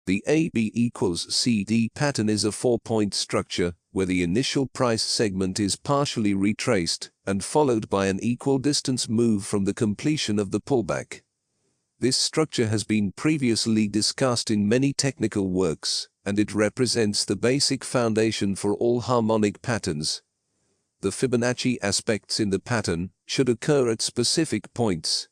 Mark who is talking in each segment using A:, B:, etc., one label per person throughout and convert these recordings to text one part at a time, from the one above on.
A: The AB equals CD pattern is a 4-point structure, where the initial price segment is partially retraced and followed by an equal distance move from the completion of the pullback. This structure has been previously discussed in many technical works, and it represents the basic foundation for all harmonic patterns. The Fibonacci aspects in the pattern should occur at specific points.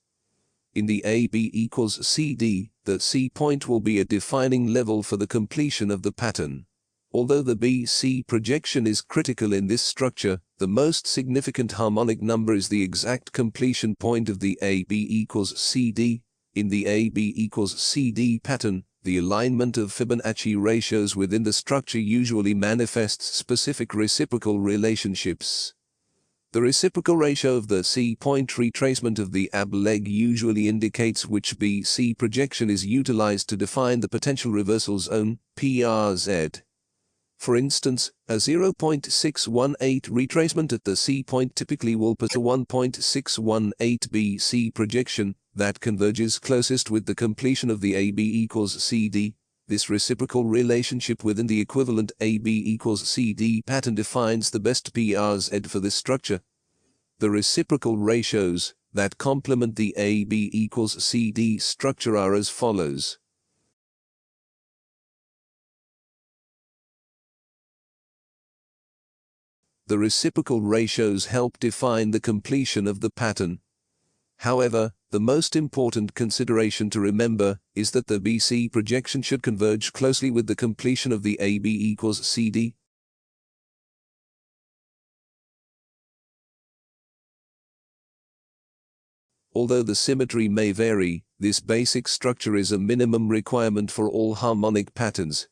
A: In the AB equals CD, the C point will be a defining level for the completion of the pattern. Although the BC projection is critical in this structure, the most significant harmonic number is the exact completion point of the AB equals CD. In the AB equals CD pattern, the alignment of Fibonacci ratios within the structure usually manifests specific reciprocal relationships. The reciprocal ratio of the C-point retracement of the AB leg usually indicates which BC projection is utilized to define the potential reversal zone, PRZ. For instance, a 0.618 retracement at the C-point typically will put a 1.618 BC projection that converges closest with the completion of the AB equals CD. This reciprocal relationship within the equivalent AB equals CD pattern defines the best PRZ for this structure. The reciprocal ratios that complement the AB equals CD structure are as follows. The reciprocal ratios help define the completion of the pattern. However, the most important consideration to remember is that the BC projection should converge closely with the completion of the AB equals CD. Although the symmetry may vary, this basic structure is a minimum requirement for all harmonic patterns.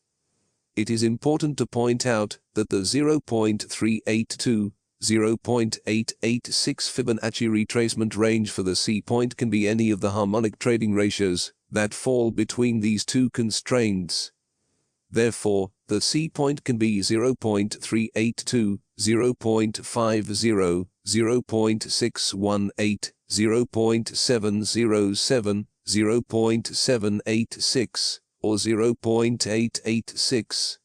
A: It is important to point out that the 0.382 0.886 Fibonacci retracement range for the C point can be any of the harmonic trading ratios that fall between these two constraints. Therefore, the C point can be 0.382, 0.50, 0.618, 0.707, 0.786, or 0.886.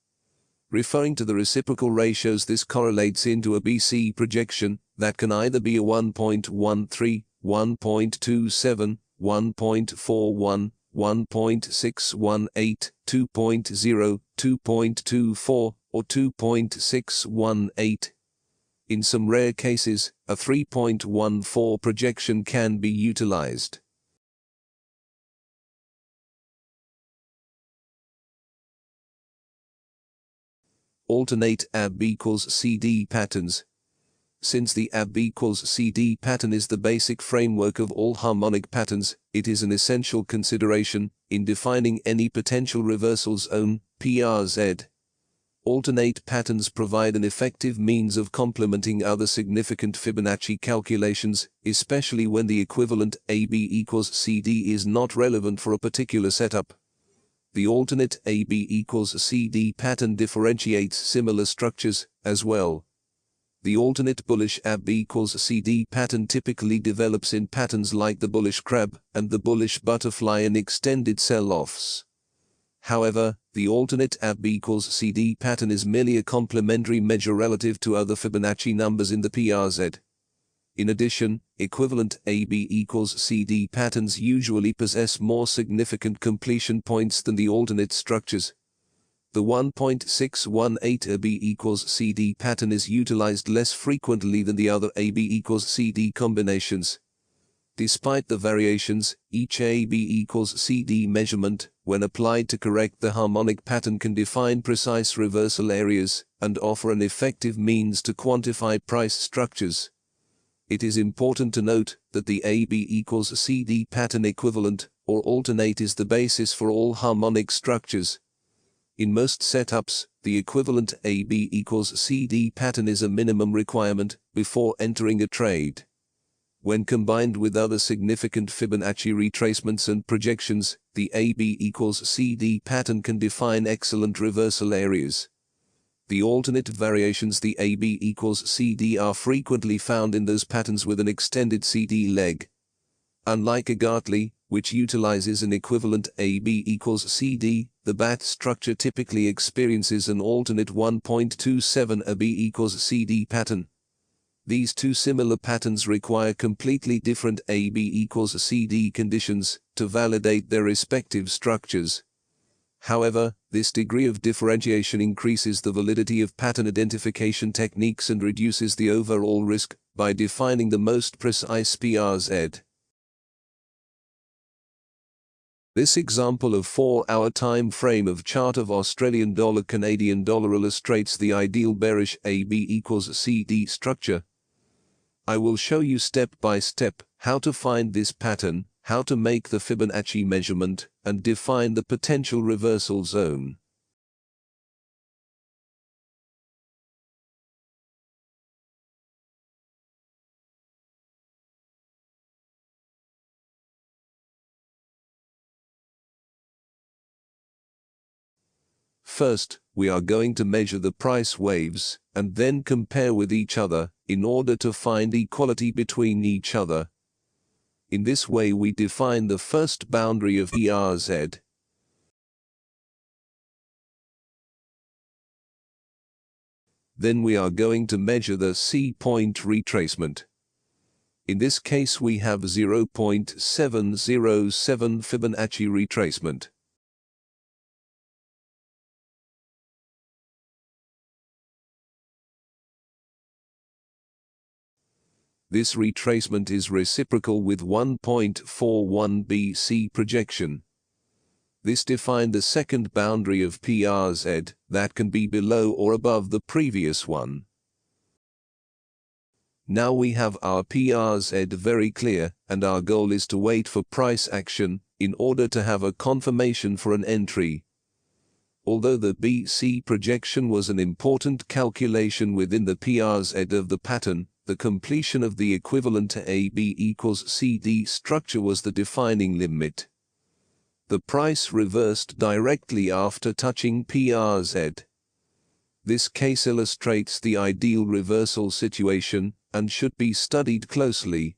A: Referring to the reciprocal ratios, this correlates into a BC projection that can either be a 1.13, 1.27, 1.41, 1.618, 2.0, 2.24, or 2.618. In some rare cases, a 3.14 projection can be utilized. Alternate AB equals CD patterns. Since the AB equals CD pattern is the basic framework of all harmonic patterns, it is an essential consideration in defining any potential reversal zone, PRZ. Alternate patterns provide an effective means of complementing other significant Fibonacci calculations, especially when the equivalent AB equals CD is not relevant for a particular setup. The alternate AB equals CD pattern differentiates similar structures as well. The alternate bullish AB equals CD pattern typically develops in patterns like the bullish crab and the bullish butterfly in extended sell-offs. However, the alternate AB equals CD pattern is merely a complementary measure relative to other Fibonacci numbers in the PRZ. In addition, equivalent AB equals CD patterns usually possess more significant completion points than the alternate structures. The 1.618 AB equals CD pattern is utilized less frequently than the other AB equals CD combinations. Despite the variations, each AB equals CD measurement, when applied to correct the harmonic pattern, can define precise reversal areas and offer an effective means to quantify price structures. It is important to note that the AB equals CD pattern equivalent or alternate is the basis for all harmonic structures. In most setups, the equivalent AB equals CD pattern is a minimum requirement before entering a trade. When combined with other significant Fibonacci retracements and projections, the AB equals CD pattern can define excellent reversal areas. The alternate variations, the AB equals CD, are frequently found in those patterns with an extended CD leg. Unlike a Gartley, which utilizes an equivalent AB equals CD, the BAT structure typically experiences an alternate 1.27 AB equals CD pattern. These two similar patterns require completely different AB equals CD conditions to validate their respective structures. However, this degree of differentiation increases the validity of pattern identification techniques and reduces the overall risk by defining the most precise PRZ. This example of 4-hour time frame of chart of Australian dollar Canadian dollar illustrates the ideal bearish AB equals CD structure. I will show you step by step how to find this pattern, how to make the Fibonacci measurement, and define the potential reversal zone. First, we are going to measure the price waves, and then compare with each other, in order to find equality between each other. In this way we define the first boundary of PRZ. Then we are going to measure the C-point retracement. In this case we have 0.707 Fibonacci retracement. This retracement is reciprocal with 1.41 BC projection. This defined the second boundary of PRZ that can be below or above the previous one. Now we have our PRZ very clear, and our goal is to wait for price action in order to have a confirmation for an entry. Although the BC projection was an important calculation within the PRZ of the pattern, the completion of the equivalent to AB equals CD structure was the defining limit. The price reversed directly after touching PRZ. This case illustrates the ideal reversal situation and should be studied closely.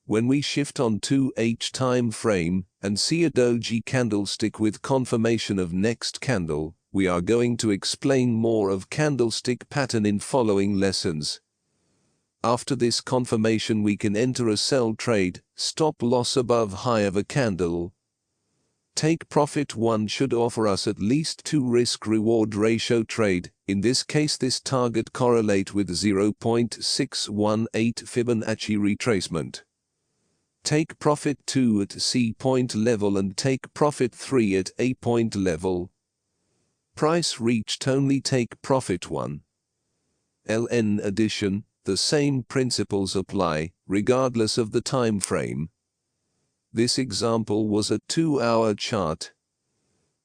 A: When we shift on 2H time frame and see a doji candlestick with confirmation of next candle, we are going to explain more of candlestick pattern in following lessons. After this confirmation we can enter a sell trade, stop loss above high of a candle. Take profit 1 should offer us at least 2 risk-reward ratio trade. In this case this target correlate with 0.618 Fibonacci retracement. Take profit 2 at C point level and take profit 3 at A point level. Price reached only take profit 1. LN addition. The same principles apply, regardless of the time frame. This example was a 2-hour chart.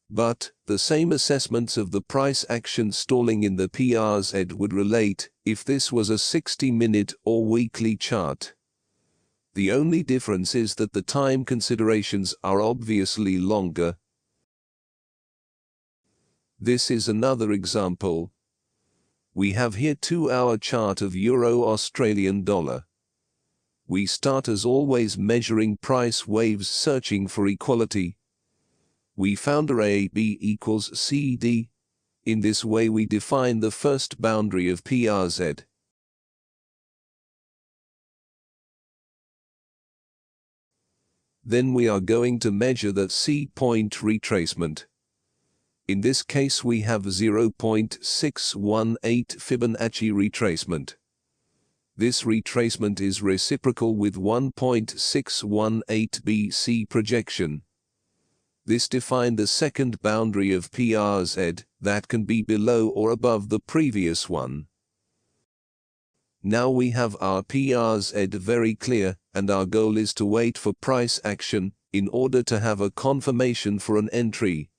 A: But, the same assessments of the price action stalling in the PRZ would relate if this was a 60-minute or weekly chart. The only difference is that the time considerations are obviously longer. This is another example. We have here 2-hour chart of Euro-Australian dollar. We start as always measuring price waves searching for equality. We found AB equals CD. In this way we define the first boundary of PRZ. Then we are going to measure the C-point retracement. In this case we have 0.618 Fibonacci retracement. This retracement is reciprocal with 1.618 BC projection. This defined the second boundary of PRZ that can be below or above the previous one. Now we have our PRZ very clear, and our goal is to wait for price action in order to have a confirmation for an entry.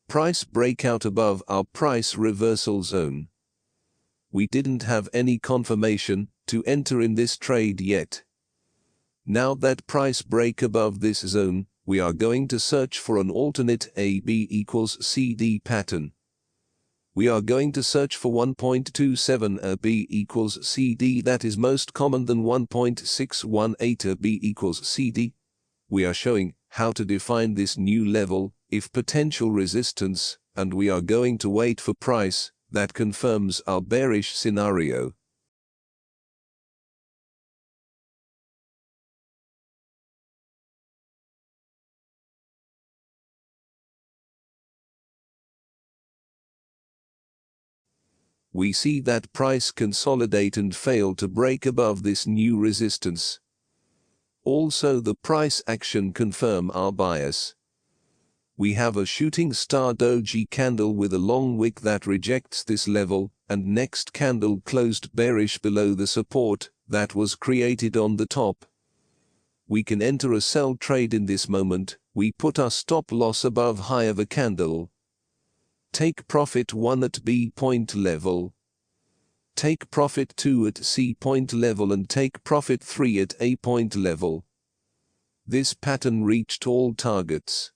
A: Price breakout above our price reversal zone. We didn't have any confirmation to enter in this trade yet. Now that price break above this zone, we are going to search for an alternate AB equals CD pattern. We are going to search for 1.27 B equals CD that is most common than 1.618 B equals CD. We are showing how to define this new level, if potential resistance, and we are going to wait for price that confirms our bearish scenario. We see that price consolidate and fail to break above this new resistance. Also, the price action confirm our bias. We have a shooting star doji candle with a long wick that rejects this level, and next candle closed bearish below the support that was created on the top. We can enter a sell trade in this moment. We put our stop loss above high of a candle. Take profit 1 at B point level. Take profit 2 at C point level and take profit 3 at A point level. This pattern reached all targets.